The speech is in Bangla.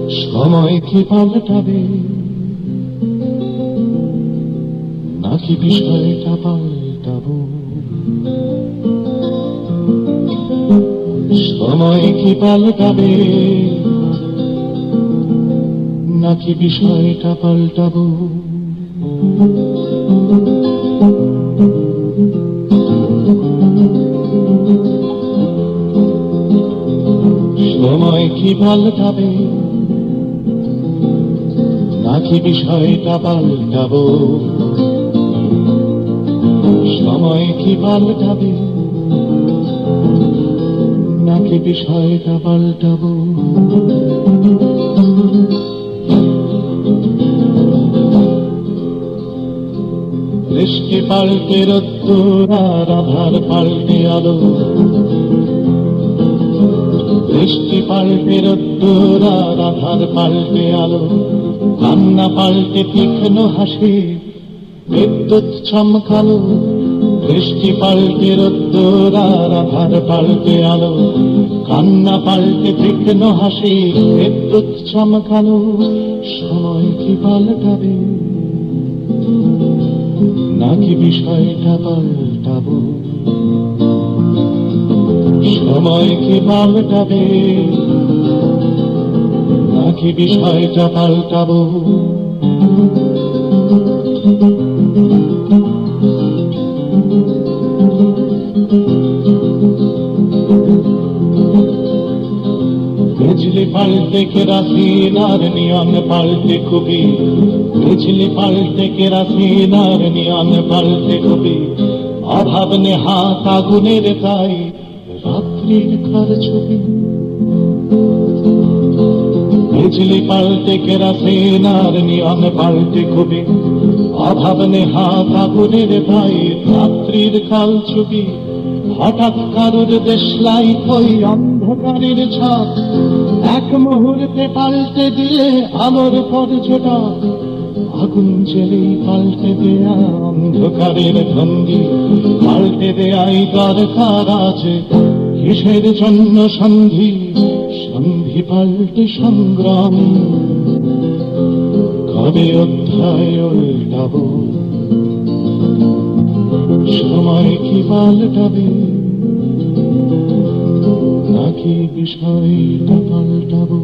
সময় কি পাল্টাবে নাকি বিষয়টা পাল্টাবো? সময় কি পাল্টাবে নাকি বিষয়টা পাল্টাবো? সময় কি পাল্টাবে নাকি বিষয়টা পাল্টাবো? সময় কি পাল্টাবে নাকি বিষয়টা পাল্টাবো? বৃষ্টি পাল্টে রোদ্দুর আর আধার পাল্টে আলো, বৃষ্টি পাল্টে রোদ্দুর আর আধার পাল্টে আলো, কান্না পাল্টে তীক্ষ্ণ হাসি, বিদ্যুৎ চমকালো। বৃষ্টি পাল্টে রোদ্দুর আর আধার পাল্টে আলো, কান্না পাল্টে তীক্ষ্ণ হাসি, বিদ্যুৎ চমকালো। সময় কি পাল্টাবে নাকি বিষয়টা পাল্টাবো? সময় কি পাল্টাবে নাকি বিষয়টা পাল্টাবো? বিজলি পাল্টে কেরাসিন আর নিয়ন পাল্টে খুবই, বিজলি পাল্টে কেরাসিন আর নিয়ন পাল্টে খুবই, অভাব নেহাত আগুনের তাই রাত্রির ঘর ছবি। বিজলি পাল্টে কেরাসিন আর নিয়ন পাল্টে খুবই, অভাব নেহাত আগুনের তাই রাত্রির কাল ছবি। হঠাৎ কারুর দেশলাই ওই অন্ধকারের ছাপ, এক মুহূর্তে পাল্টে দিলে আলোর পর্যটক। আগুন জেলেই পাল্টে দেয়া অন্ধকারের ভঙ্গি, পাল্টে দেয়াই দরকার আছে। কিসের জন্য সন্ধি? সন্ধি পাল্টে সংগ্রাম। কবে অধ্যায় উল্টাবো? সময় কি পাল্টাবে নাকি বিষয়টা পাল্টাবো?